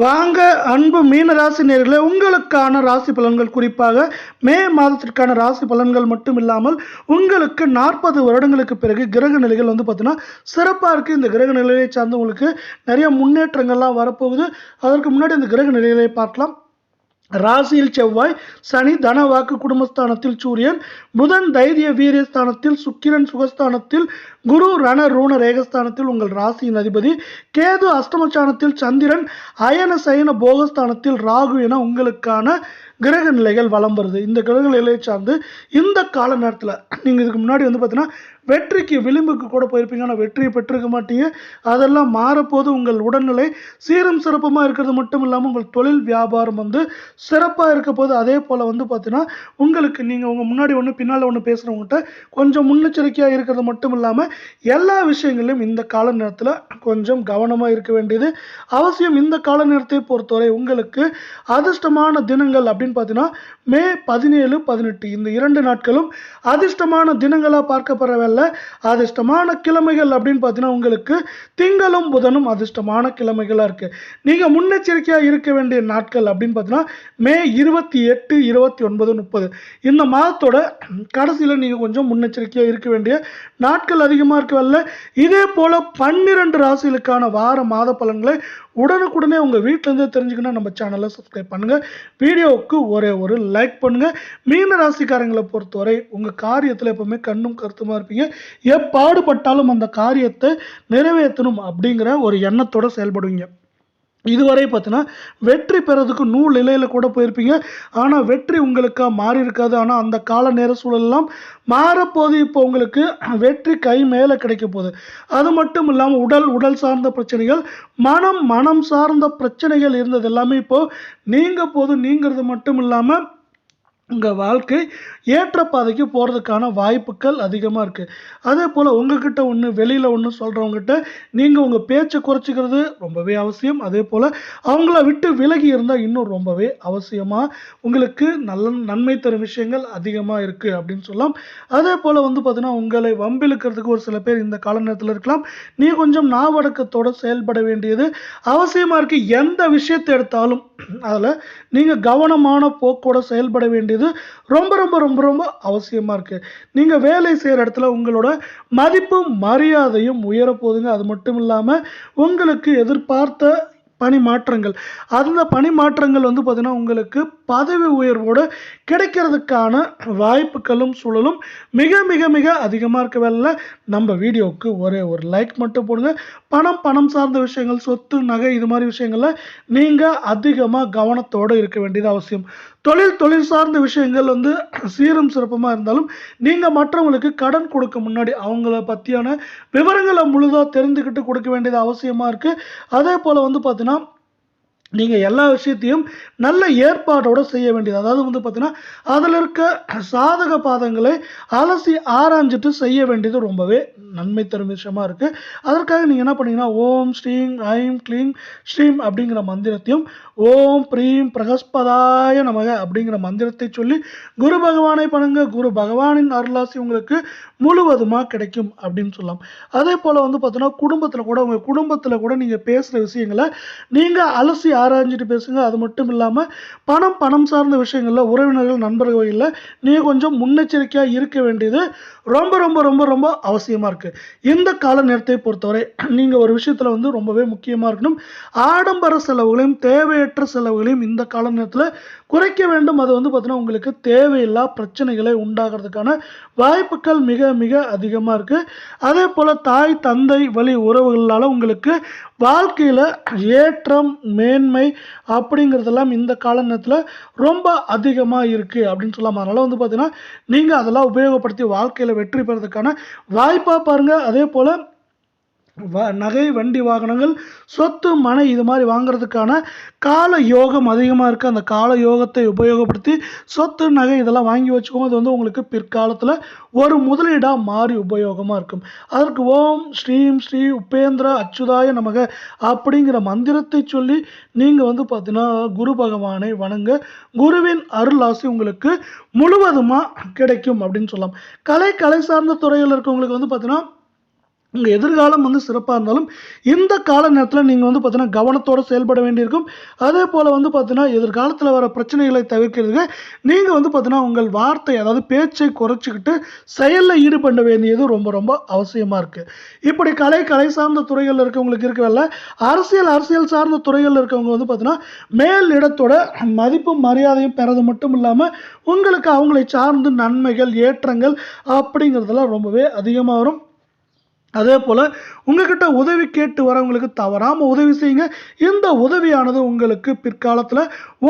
வாங்க அன்பு மீன ராசி நேயர்களே, உங்களுக்கான ராசி பலன்கள் குறிப்பாக மே மாதத்திற்கான ராசி பலன்கள் மட்டும் இல்லாமல் உங்களுக்கு 40 வருடங்களுக்கு பிறகு கிரக நிலைகள் பார்த்தீங்கன்னா சிறப்பாக இருக்குது. இந்த கிரக நிலையை சார்ந்து உங்களுக்கு நிறைய முன்னேற்றங்கள்லாம் வரப்போகுது. அதற்கு முன்னாடி இந்த கிரக நிலைகளை பார்க்கலாம். ராசியில் செவ்வாய், சனி தன வாக்கு குடும்பஸ்தானத்தில் சூரியன், புதன் தைரிய வீரியஸ்தானத்தில், சுக்கிரன் சுகஸ்தானத்தில், குரு ரண ரூண ரேகஸ்தானத்தில் உங்கள் ராசியின் அதிபதி, கேது அஷ்டமஸ்தானத்தில், சந்திரன் அயன சயன போகஸ்தானத்தில், ராகு என உங்களுக்கான கிரக நிலைகள் வலம் வருது. இந்த கிரக நிலையை சார்ந்து இந்த கால நேரத்தில் நீங்கள் இதுக்கு முன்னாடி பார்த்தீங்கன்னா வெற்றிக்கு விளிம்புக்கு கூட போயிருப்பீங்க, ஆனால் வெற்றியை பெற்றிருக்க மாட்டீங்க. அதெல்லாம் மாறப்போது. உங்கள் உடல்நிலை சீரும் சிறப்புமாக இருக்கிறது மட்டும் இல்லாமல் உங்கள் தொழில் வியாபாரம் சிறப்பாக இருக்க போது. அதே போல் பார்த்தீங்கன்னா உங்களுக்கு நீங்கள் உங்கள் முன்னாடி ஒன்று பின்னால் ஒன்று பேசுகிறவங்ககிட்ட கொஞ்சம் முன்னெச்சரிக்கையாக இருக்கிறது மட்டும் இல்லாமல் எல்லா விஷயங்களிலும் இந்த கால நேரத்தில் கொஞ்சம் கவனமாக இருக்க வேண்டியது அவசியம். இந்த கால நேரத்தை பொறுத்தவரை உங்களுக்கு அதிர்ஷ்டமான தினங்கள் அப்படின்னு பார்த்தீங்கன்னா மே 17, 18 இந்த 2 நாட்களும் அதிர்ஷ்டமான தினங்களாக பார்க்கப்படுறவல்ல. அதிர்ஷ்டமான கிழமைகள் அப்படின்னு பார்த்தீங்கன்னா உங்களுக்கு திங்களும் புதனும் அதிர்ஷ்டமான கிழமைகளாக இருக்குது. நீங்கள் முன்னெச்சரிக்கையாக இருக்க வேண்டிய நாட்கள் அப்படின்னு பார்த்தீங்கன்னா மே 28, 29, 30 இந்த மாதத்தோட கடைசியில் நீங்கள் கொஞ்சம் முன்னெச்சரிக்கையாக இருக்க வேண்டிய நாட்கள் அதிகமாக இருக்கவல்ல. இதே போல் 12 ராசிகளுக்கான வார மாத பலன்களை உடனுக்குடனே உங்கள் வீட்டிலேருந்தே தெரிஞ்சுக்கணும். நம்ம சேனலை சப்ஸ்கிரைப் பண்ணுங்கள், வீடியோவுக்கு ஒரே ஒரு லைக் பண்ணுங்கள். மீன ராசிக்காரங்களை பொறுத்தவரை உங்கள் காரியத்தில் எப்பவுமே கண்ணும் கருத்துமாக இருப்பீங்க. எப்பாடுபட்டாலும் அந்த காரியத்தை நிறைவேற்றணும் அப்படிங்கிற ஒரு எண்ணத்தோடு செயல்படுவீங்க. இதுவரை பார்த்தீங்கன்னா வெற்றி பெறதுக்கு நூல் நிலையில் கூட போயிருப்பீங்க, ஆனால் வெற்றி உங்களுக்காக மாறி இருக்காது. ஆனால் அந்த கால நேர சூழலெல்லாம் மாறப்போது. இப்போ உங்களுக்கு வெற்றி கை மேலே கிடைக்க போகுது. அது மட்டும் இல்லாமல் உடல் சார்ந்த பிரச்சனைகள், மனம் சார்ந்த பிரச்சனைகள் இருந்தது எல்லாமே இப்போது நீங்கிறது மட்டும் இல்லாமல் உங்கள் வாழ்க்கை ஏற்ற பாதைக்கு போகிறதுக்கான வாய்ப்புகள் அதிகமாக இருக்குது. அதே போல் உங்ககிட்ட ஒன்று வெளியில் ஒன்று சொல்கிறவங்ககிட்ட நீங்கள் உங்கள் பேச்சை குறைச்சிக்கிறது ரொம்பவே அவசியம். அதே போல் அவங்கள விட்டு விலகி இருந்தால் இன்னும் ரொம்பவே அவசியமாக உங்களுக்கு நன்மை தரும் விஷயங்கள் அதிகமாக இருக்குது அப்படின்னு சொல்லலாம். அதே போல் பார்த்தீங்கன்னா உங்களை வம்பிழுக்கிறதுக்கு ஒரு சில பேர் இந்த கால நேரத்தில் இருக்கலாம். நீ கொஞ்சம் நாவடக்கத்தோடு செயல்பட வேண்டியது அவசியமாக இருக்குது. எந்த விஷயத்தை எடுத்தாலும் அதில் நீங்கள் கவனமான போக்கோடு செயல்பட வேண்டியது ரொம்ப ரொம்ப ரொம்ப ரொம்ப அவசியமாக இருக்குது. நீங்கள் வேலை செய்கிற இடத்துல உங்களோட மதிப்பும் மரியாதையும் உயரப்போகுதுங்க. அது மட்டும் இல்லாமல் உங்களுக்கு எதிர்பார்த்த பணிமாற்றங்கள், அந்த பணிமாற்றங்கள் பார்த்தீங்கன்னா உங்களுக்கு பதவி உயர்வோடு கிடைக்கிறதுக்கான வாய்ப்புகளும் சூழலும் மிக மிக மிக அதிகமாக இருக்கவில்லை. நம்ம வீடியோவுக்கு ஒரே ஒரு லைக் மட்டும் போடுங்க. பணம் சார்ந்த விஷயங்கள், சொத்து, நகை இது மாதிரி விஷயங்களில் நீங்கள் அதிகமாக கவனத்தோடு இருக்க வேண்டியது அவசியம். தொழில் சார்ந்த விஷயங்கள் சீரும் சிறப்புமாக இருந்தாலும் நீங்கள் மற்றவங்களுக்கு கடன் கொடுக்க முன்னாடி அவங்கள பற்றியான விவரங்களை முழுதாக தெரிந்துக்கிட்டு கொடுக்க வேண்டியது அவசியமாக இருக்குது. அதே போல் பார்த்தீங்கன்னா நீங்கள் எல்லா விஷயத்தையும் நல்ல ஏற்பாடோடு செய்ய வேண்டியது, அதாவது பார்த்தீங்கன்னா அதில் இருக்க சாதக பாதங்களை அலசி ஆராய்ஞ்சிட்டு செய்ய வேண்டியது ரொம்பவே நன்மை தரும் விஷயமா இருக்குது. அதற்காக நீங்கள் என்ன பண்ணீங்கன்னா ஓம் ஸ்ரீம் ஐம் க்ளீம் ஸ்ரீம் அப்படிங்கிற மந்திரத்தையும், ஓம் ப்ரீம் பிரகஸ்பதாய நமக அப்படிங்கிற மந்திரத்தை சொல்லி குரு பகவானை பண்ணுங்க. குரு பகவானின் அருளாசி உங்களுக்கு முழுவதுமாக கிடைக்கும் அப்படின்னு சொல்லலாம். அதே போல் பார்த்தீங்கன்னா உங்கள் குடும்பத்தில் கூட நீங்கள் பேசுகிற விஷயங்களை நீங்கள் அலசி ஆராய்ஞ்சிட்டு பேசுங்க. அது மட்டும் இல்லாமல் பணம் சார்ந்த விஷயங்களில் உறவினர்கள் நண்பர்களில் நீங்கள் கொஞ்சம் முன்னெச்சரிக்கையாக இருக்க வேண்டியது ரொம்ப ரொம்ப ரொம்ப ரொம்ப அவசியமாக இருக்குது. இந்த கால நேரத்தை பொறுத்தவரை நீங்கள் ஒரு விஷயத்தில் ரொம்பவே முக்கியமாக இருக்கணும். ஆடம்பர செலவுகளையும் தேவையற்ற செலவுகளையும் இந்த கால நேரத்தில் குறைக்க வேண்டும். அது பார்த்தீங்கன்னா உங்களுக்கு தேவையில்லா பிரச்சனைகளை உண்டாகிறதுக்கான வாய்ப்புகள் மிக மிக அதிகமாக இருக்குது. அதே போல் தாய் தந்தை வழி உறவுகளால் உங்களுக்கு வாழ்க்கையில் ஏற்றம் மேன்மை அப்படிங்கிறதெல்லாம் இந்த கால நேரத்தில் ரொம்ப அதிகமாக இருக்குது அப்படின்னு சொல்லலாம். அதனால் பார்த்தீங்கன்னா நீங்கள் அதெல்லாம் உபயோகப்படுத்தி வாழ்க்கையில் வெற்றி பெறதுக்கான வாய்ப்பாக பாருங்கள். அதே போல் நகை, வண்டி, வாகனங்கள், சொத்து, மனை இது மாதிரி வாங்குறதுக்கான கால யோகம் அதிகமாக இருக்குது. அந்த கால யோகத்தை உபயோகப்படுத்தி சொத்து, நகை இதெல்லாம் வாங்கி வச்சுக்கோங்க. அது உங்களுக்கு பிற்காலத்தில் ஒரு முதலீடாக மாறி உபயோகமாக இருக்கும். அதற்கு ஓம் ஸ்ரீம் ஸ்ரீ உபேந்திர அச்சுதாய நமக அப்படிங்கிற மந்திரத்தை சொல்லி நீங்கள் பார்த்தீங்கன்னா குரு பகவானை வணங்க. குருவின் அருளாசி உங்களுக்கு முழுவதுமாக கிடைக்கும் அப்படின்னு சொல்லலாம். கலை சார்ந்த துறையில் இருக்கவங்களுக்கு பார்த்தீங்கன்னா உங்கள் எதிர்காலம் வந்து சிறப்பாக இருந்தாலும் இந்த கால நேரத்தில் நீங்கள் வந்து பார்த்தீங்கன்னா கவனத்தோடு செயல்பட வேண்டியிருக்கும். அதே போல் வந்து பார்த்தீங்கன்னா எதிர்காலத்தில் வர பிரச்சனைகளை தவிர்க்கிறதுக்கு நீங்கள் வந்து பார்த்தீங்கன்னா உங்கள் வார்த்தை அதாவது பேச்சை குறைச்சிக்கிட்டு செயலில் ஈடுபட வேண்டியது ரொம்ப ரொம்ப அவசியமாக இருக்குது. இப்படி கலை சார்ந்த துறைகளில் இருக்கவங்களுக்கு இருக்கவில்ல, அரசியல் சார்ந்த துறைகளில் இருக்கவங்க வந்து பார்த்தீங்கன்னா மேல் இடத்தோட மதிப்பும் மரியாதையும் பெறது மட்டும் இல்லாமல் உங்களுக்கு அவங்களை சார்ந்து நன்மைகள் ஏற்றங்கள் அப்படிங்கிறதெல்லாம் ரொம்பவே அதிகமாக வரும். அதே போல் உங்ககிட்ட உதவி கேட்டு வரவங்களுக்கு தவறாமல் உதவி செய்யுங்க. இந்த உதவியானது உங்களுக்கு பிற்காலத்தில்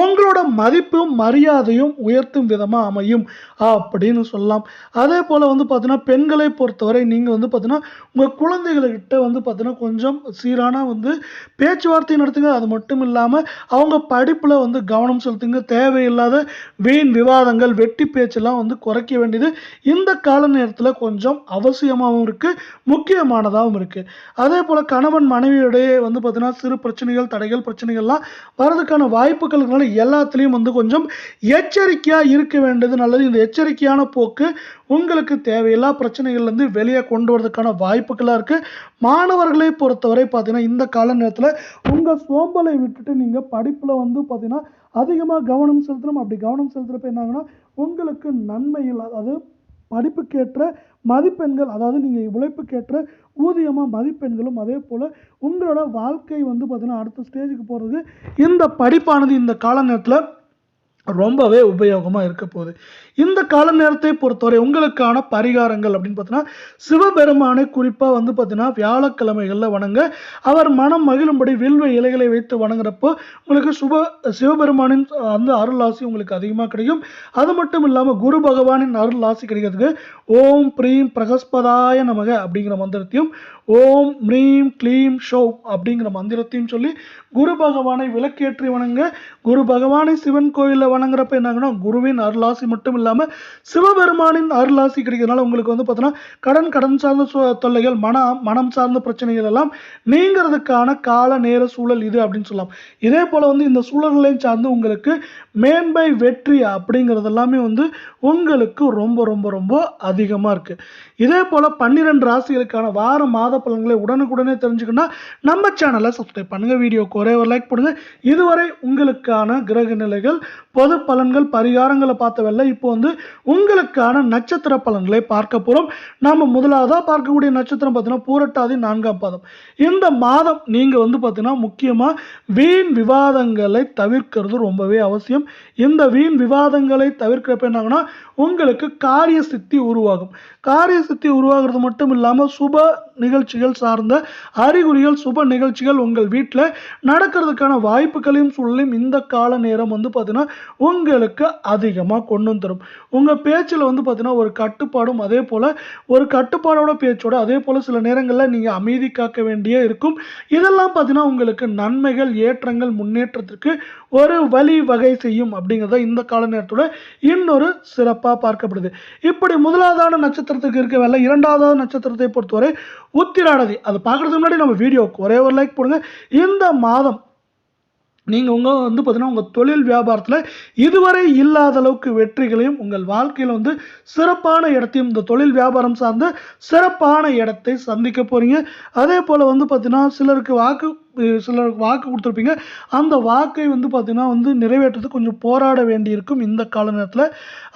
உங்களோட மதிப்பும் மரியாதையும் உயர்த்தும் விதமாக அமையும் அப்படின்னு சொல்லலாம். அதே போல் வந்து பார்த்தீங்கன்னா பெண்களை பொறுத்தவரை நீங்கள் வந்து பார்த்தீங்கன்னா உங்கள் குழந்தைகள்கிட்ட வந்து பார்த்தீங்கன்னா கொஞ்சம் சீரான வந்து பேச்சுவார்த்தை நடத்துங்க. அது மட்டும் இல்லாமல் அவங்க படிப்பில் வந்து கவனம் செலுத்துங்க. தேவையில்லாத வீண் விவாதங்கள் வெட்டி பேச்செல்லாம் வந்து குறைக்க வேண்டியது இந்த கால நேரத்தில் கொஞ்சம் அவசியமாகவும் இருக்குது, முக்கியமானதாகவும் இருக்குது. அதே போல் கணவன் மனைவியிடையே வந்து பார்த்தீங்கன்னா சிறு பிரச்சனைகள் தடைகள் பிரச்சனைகள்லாம் வரதுக்கான வாய்ப்புகள் இருக்கனால எல்லாத்துலேயும் வந்து கொஞ்சம் எச்சரிக்கையாக இருக்க வேண்டியது நல்லது. இந்த எச்சரிக்கையான போக்கு உங்களுக்கு தேவையில்லா பிரச்சனைகள்லேருந்து வெளியே கொண்டு வரதுக்கான வாய்ப்புகளாக இருக்குது. மாணவர்களை பொறுத்தவரை பார்த்தீங்கன்னா இந்த கால நேரத்தில் உங்கள் சோம்பலை விட்டுட்டு நீங்கள் படிப்பில் வந்து பார்த்தீங்கன்னா அதிகமாக கவனம் செலுத்தணும். அப்படி கவனம் செலுத்துகிறப்ப என்னாங்கன்னா உங்களுக்கு நன்மையில் அதாவது படிப்புக்கேற்ற மதிப்பெண்கள் அதாவது நீங்கள் உழைப்புக்கேற்ற ஊதியமாக மதிப்பெண்களும் அதே போல் உங்களோட வாழ்க்கை வந்து பார்த்தீங்கன்னா அடுத்த ஸ்டேஜுக்கு போகிறதுக்கு இந்த படிப்பானது இந்த கால நேரத்தில் ரொம்பவே உபயோகமாக இருக்க போகுது. இந்த கால நேரத்தை பொறுத்தவரை உங்களுக்கான பரிகாரங்கள் அப்படின்னு பார்த்தீங்கன்னா சிவபெருமானை குறிப்பாக வந்து பார்த்தீங்கன்னா வியாழக்கிழமைகளில் வணங்க, அவர் மனம் மகிழும்படி வில்வ இலைகளை வைத்து வணங்குறப்போ உங்களுக்கு சிவபெருமானின் அந்த அருள் ஆசி உங்களுக்கு அதிகமாக கிடைக்கும். அது மட்டும் இல்லாமல் குரு பகவானின் அருள் ஆசி கிடைக்கிறதுக்கு ஓம் ப்ரீம் பிரகஸ்பதாய நமக அப்படிங்கிற மந்திரத்தையும் ஓம் ம்ரீம் க்ளீம் ஷௌ அப்படிங்கிற மந்திரத்தையும் சொல்லி குரு பகவானை விளக்கேற்றி வணங்க. குரு பகவானை சிவன் கோயிலில் வணங்குறப்ப என்னாங்கன்னா குருவின் அருளாசி மட்டும் இல்லாமல் சிவபெருமானின் அருளாசி கிடைக்கிறதுனால உங்களுக்கு வந்து பார்த்தீங்கன்னா கடன் சார்ந்த தொல்லைகள் மனம் சார்ந்த பிரச்சனைகள் எல்லாம் நீங்கிறதுக்கான கால நேர சூழல் இது அப்படின்னு சொல்லலாம். இதே போல் வந்து இந்த சூழல்களையும் சார்ந்து உங்களுக்கு மேன்மை வெற்றி அப்படிங்கிறது எல்லாமே வந்து உங்களுக்கு ரொம்ப ரொம்ப ரொம்ப அதிகமாக இருக்குது. இதே போல் 12 ராசிகளுக்கான வார மாத பலன்களை உடனுக்குடனே தெரிஞ்சுக்கணும்னா நம்ம சேனலை சப்ஸ்கிரைப் பண்ணுங்கள், வீடியோக்கு ஒரே ஒரு லைக் பண்ணுங்கள். இதுவரை உங்களுக்கான கிரக நிலைகள் பொது பலன்கள் பரிகாரங்களை பார்த்தவல்ல, இப்போ வந்து உங்களுக்கான நட்சத்திர பலன்களை பார்க்க போகிறோம். நாம் முதலாவதாக பார்க்கக்கூடிய நட்சத்திரம் பார்த்தீங்கன்னா பூரட்டாதி 4ஆம் பாதம். இந்த மாதம் நீங்கள் வந்து பார்த்தீங்கன்னா முக்கியமாக வீண் விவாதங்களை தவிர்க்கிறது ரொம்பவே அவசியம். இந்த வீண் விவாதங்களை தவிர்க்கிறப்ப என்னாங்கன்னா உங்களுக்கு காரிய சித்தி உருவாகும். காரிய சித்தி உருவாகிறது மட்டும் இல்லாமல் சுப நிகழ்ச்சிகள் சார்ந்த அறிகுறிகள் சுப நிகழ்ச்சிகள் உங்கள் வீட்டில் நடக்கிறதுக்கான வாய்ப்புகளையும் சூழலையும் இந்த கால நேரம் வந்து பார்த்தீங்கன்னா உங்களுக்கு அதிகமாக கொண்டு தரும். உங்கள் பேச்சில் வந்து பார்த்தீங்கன்னா ஒரு கட்டுப்பாடும் அதே போல் ஒரு கட்டுப்பாடோட பேச்சோட அதே போல் சில நேரங்களில் நீங்கள் அமைதி காக்க வேண்டிய இருக்கும். இதெல்லாம் பார்த்தீங்கன்னா உங்களுக்கு நன்மைகள் ஏற்றங்கள் முன்னேற்றத்திற்கு ஒரு வழி வகை செய்யும் அப்படிங்கிறத இந்த கால நேரத்தோட இன்னொரு சிறப்பாக பார்க்கப்படுது. இப்படி முதலாவதான நட்சத்திரத்துக்கு இருக்க வேலை இரண்டாவது நட்சத்திரத்தை பொறுத்தவரை உத்திராடதி. அது பார்க்கறதுக்கு முன்னாடி நம்ம வீடியோக்கு ஒரே ஒரு லைக் போடுங்க. இந்த மாதம் நீங்கள் வந்து பார்த்தீங்கன்னா உங்கள் தொழில் வியாபாரத்தில் இதுவரை இல்லாத அளவுக்கு வெற்றிகளையும் உங்கள் வாழ்க்கையில் வந்து சிறப்பான இடத்தையும் இந்த தொழில் வியாபாரம் சார்ந்த சிறப்பான இடத்தை சந்திக்க போகிறீங்க. அதே போல் வந்து பார்த்தீங்கன்னா சிலருக்கு வாக்கு கொடுத்துருப்பீங்க. அந்த வாக்கை வந்து பார்த்தீங்கன்னா வந்து நிறைவேற்றுறதுக்கு கொஞ்சம் போராட வேண்டியிருக்கும் இந்த கால நேரத்தில்.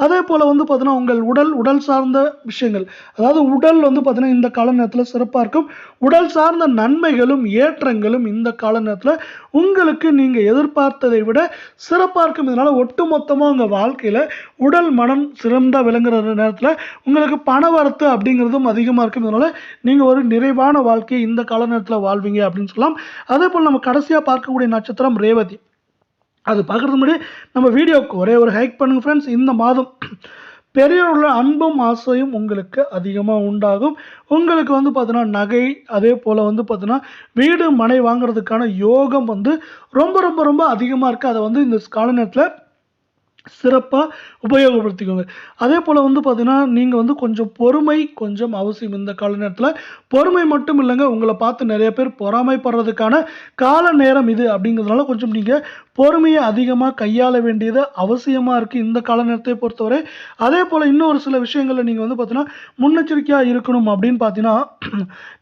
அதே போல் வந்து பார்த்தீங்கன்னா உங்கள் உடல் சார்ந்த விஷயங்கள் அதாவது உடல் வந்து பார்த்தீங்கன்னா இந்த கால நேரத்தில் சிறப்பாக இருக்கும். உடல் சார்ந்த நன்மைகளும் ஏற்றங்களும் இந்த கால நேரத்தில் உங்களுக்கு நீங்கள் எதிர்பார்த்ததை விட சிறப்பாக இருக்கும். இதனால் ஒட்டுமொத்தமாக உங்கள் வாழ்க்கையில் உடல் மனம் சிறந்த விளங்குற நேரத்தில் உங்களுக்கு பண வரத்து அப்படிங்கிறதும் அதிகமாக இருக்கும். இதனால் நீங்கள் ஒரு நிறைவான வாழ்க்கையை இந்த கால நேரத்தில் வாழ்வீங்க அப்படின்னு சொல்லலாம். அதே போல் நம்ம கடைசியாக பார்க்கக்கூடிய நட்சத்திரம் ரேவதி. அது பார்க்குறது முன்னாடி நம்ம வீடியோவுக்கு ஒரே ஒரு ஹைக் பண்ணுங்க ஃப்ரெண்ட்ஸ். இந்த மாதம் பெரியவர்களோட அன்பும் ஆசையும் உங்களுக்கு அதிகமாக உண்டாகும். உங்களுக்கு வந்து பார்த்தீங்கன்னா நகை அதே போல் வந்து பார்த்தீங்கன்னா வீடு மனை வாங்குறதுக்கான யோகம் வந்து ரொம்ப ரொம்ப ரொம்ப அதிகமாக இருக்குது. அதை வந்து இந்த கால நேரத்தில் சிறப்பா உபயோகப்படுத்திக்கோங்க. அதேபோல வந்து பார்த்தீங்கன்னா, நீங்க வந்து கொஞ்சம் பொறுமை கொஞ்சம் அவசியம் இந்த கால நேரத்தில. பொறுமை மட்டும் இல்லங்க, உங்கள பார்த்து நெறைய பேர் பொறாமைப்படுறதுக்கான கால நேரம் இது அப்படிங்கிறதுனால, கொஞ்சம் நீங்க பொறுமைய அதிகமா கையாள வேண்டியது அவசியமா இருக்கு, இந்த கால நேரத்தை பொறுத்தவரை. அதேபோல இன்னும் ஒரு சில விஷயங்கள்ல நீங்க வந்து பார்த்தீங்கன்னா, முன்னெச்சரிக்கையா இருக்கணும் அப்படின்னு பார்த்தீங்கன்னா,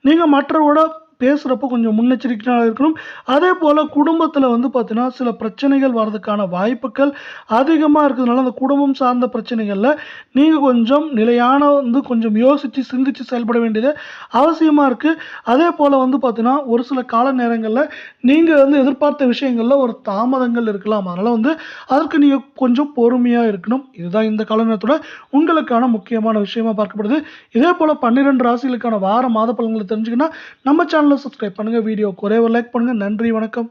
நீங்க மற்றவரோட பேசுறப்போ கொஞ்சம் முன்னெச்சரிக்கையா இருக்கணும். அதேபோல குடும்பத்தில வந்து பார்த்தீங்கன்னா, சில பிரச்சனைகள் வரதுக்கான வாய்ப்புகள் அதிகமா இருக்கிறதுனால, அந்த குடும்பம் சார்ந்த பிரச்சனைகள்ல நீங்க கொஞ்சம் நிலையான வந்து கொஞ்சம் யோசிச்சு, சிந்திச்சு செயல்பட வேண்டியது அவசியமா இருக்கு. அதேபோல வந்து பார்த்தீங்கன்னா, ஒரு சில கால நேரங்கள்ல நீங்க வந்து எதிர்பார்த்த விஷயங்கள்ல ஒரு தாமதங்கள் இருக்கலாம். அதனால வந்து அதற்கு நீங்க கொஞ்சம் பொறுமையா இருக்கணும். இதுதான் இந்த கால நேரத்தோட உங்களுக்கான முக்கியமான விஷயமா பார்க்கப்படுது. இதேபோல 12 ராசிகளுக்கான வார, மாத பலன்கள தெரிஞ்சுக்கணும்னா, நம்ம சேனல சப்ஸ்கிரைப் பண்ணுங்க. வீடியோக்கு ஒரே ஒரு லைக் பண்ணுங்க. நன்றி, வணக்கம்.